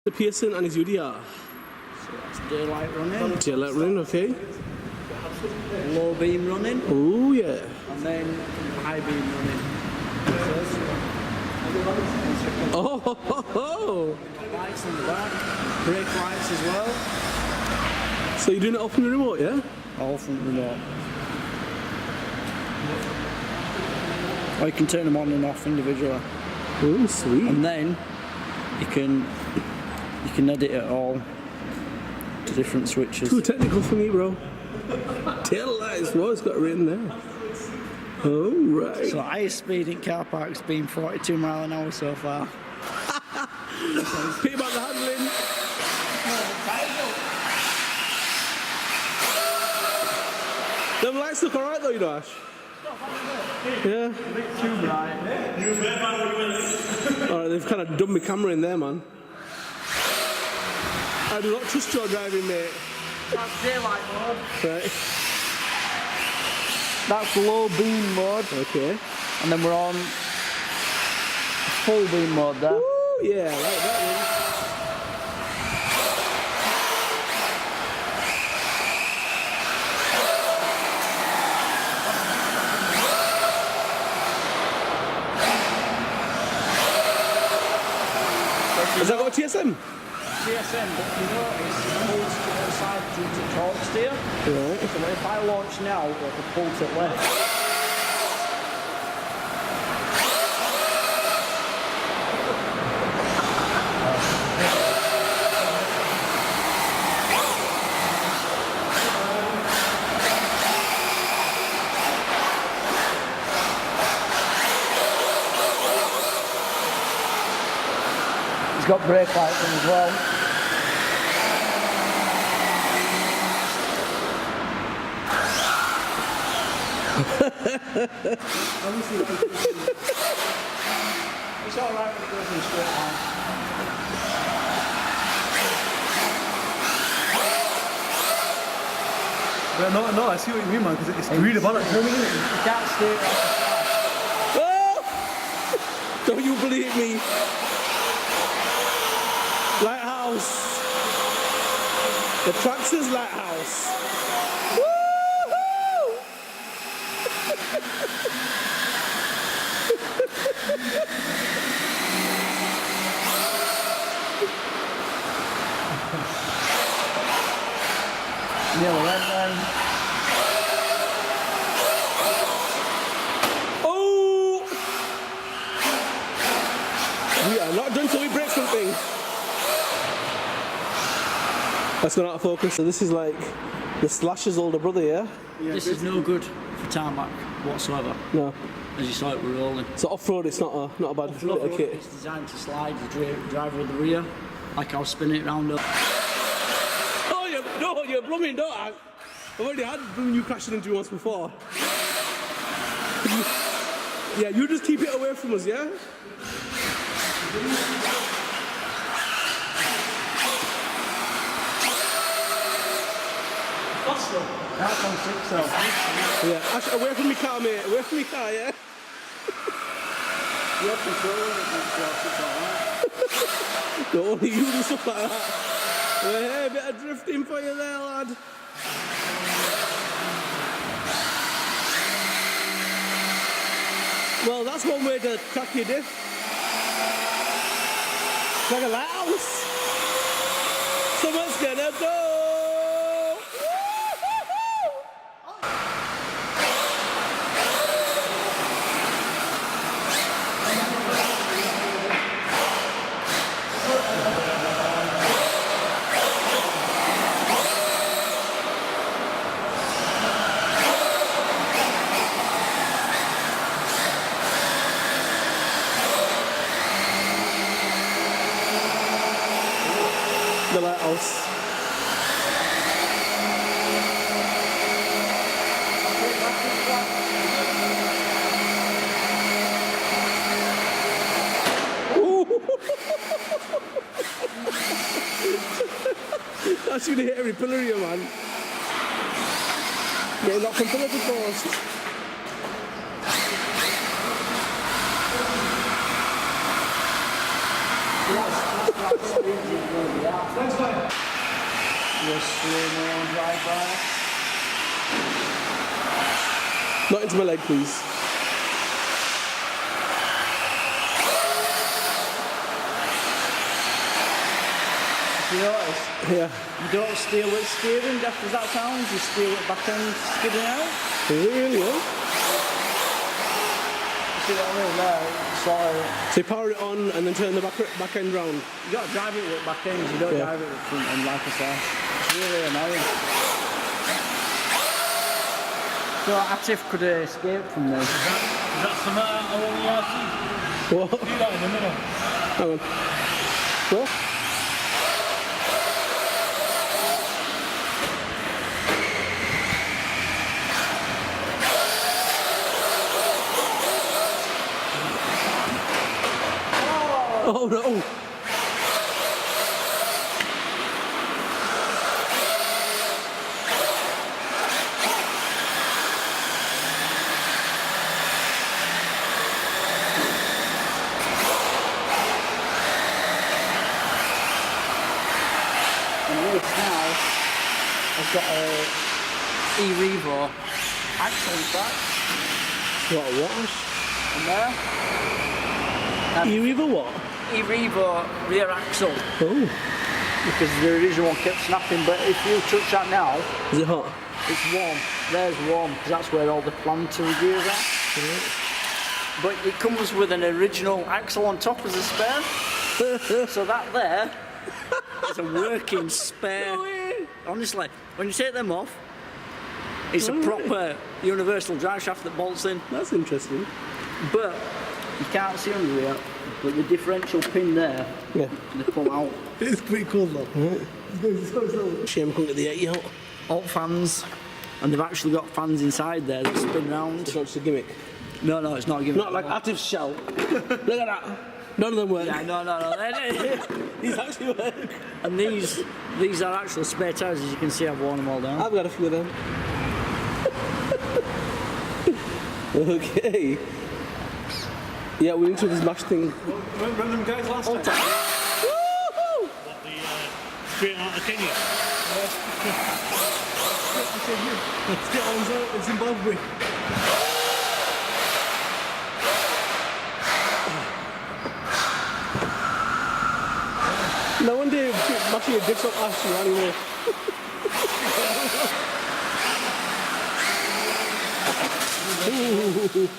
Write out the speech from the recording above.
The Pearson and his UDR. So that's daylight running. Daylight running, okay. Low beam running. Oh yeah. And then high beam running. Oh, ho, ho, ho. Lights on the back. Brake lights as well. So you're doing it off from the remote, yeah? All front remote. Or you can turn them on and off individually. Oh, sweet. And then you can edit it all to different switches. Too technical for me, bro. Tail lights, well, it's got written there. Oh, right. So highest speed in car park's been 42 miles an hour so far. Pity about the handling. Them lights look alright though, you know, Ash. Yeah. A bit too bright. Alright, they've kind of done my camera in there, man. I do not trust your driving, mate. That's daylight mode. Right. That's low beam mode. Okay. And then we're on full beam mode there. Woo, yeah, I like that one. Has that got a TSM? TSM, but you notice it pulls to the side due to torque steer. Right. So if I launch now, it will pull to the left. It's got brake lights on as well. It's alright when it goes in a straight line. Yeah, no, I see what you mean, man, because it's really bad. You can't stay right. Oh! Don't you believe me? Lighthouse. The Traxxas Lighthouse. Woo-hoo! Nearly went then. Oh! We are not done till we break something. That's gone out of focus. So this is like the Slash's older brother, yeah? This is no good for tarmac whatsoever. No. As you saw it, we're rolling. So off-road, it's not a bad bit of kit. It's designed to slide the driver at the rear, like I'll spin it round up. Oh, you're blooming, don't I? I've already had you crashing into me once before. Yeah, you just keep it away from us, yeah? That's on 6 cell. Yeah, Ash, away from me car, mate. Away from me car, yeah? You have control of it, No, only you do stuff like that. Well, hey, a bit of drifting for you there, lad. Well, that's one way to track your diff. Like a lighthouse. Someone's gonna go. The lighthouse. That's gonna hit every pillar here, man. Getting knocked from pillar to post. Do a slow-mo drive-by. Not into my leg, please. You notice? Yeah. You don't steer with steering, daft as that sounds, you steer with back end skidding out. Really? Yeah? You see what I mean there? So So you power it on and then turn the back end round. you got to drive it with back ends, you don't drive it with front end like I say. It's really annoying. So Atif could escape from this. Is that some OERC? What? Do that in the middle. Hang on. What? Oh no! And this now has got a e-revo axle in fact. What a wash? And there. You either what? E-revo rear axle. Oh. Because the original one kept snapping, but if you touch that now, Is it hot? it's warm. There's warm, because that's where all the planetary gears are. But it comes with an original axle on top as a spare. So that there is a working spare. Honestly, when you take them off, it's a proper universal drive shaft that bolts in. That's interesting. But you can't see under here, but the differential pin there, Yeah. they pull out. It's pretty cool though. Shame I couldn't get the 8 out. Alt fans, and they've actually got fans inside there that spin round. It's not just a gimmick. No, it's not a gimmick. Not like Atif's shell. Look at that. None of them work. Yeah, no. These actually work. And these are actual spare tyres, as you can see. I've worn them all down. I've got a few of them. Okay. Yeah, we need to do this match thing. Remember them guys last time? Woohoo! What, the straight out of Kenya? Let's get on Zimbabwe. No wonder you're mashing your dicks up ass you anyway. Ooh.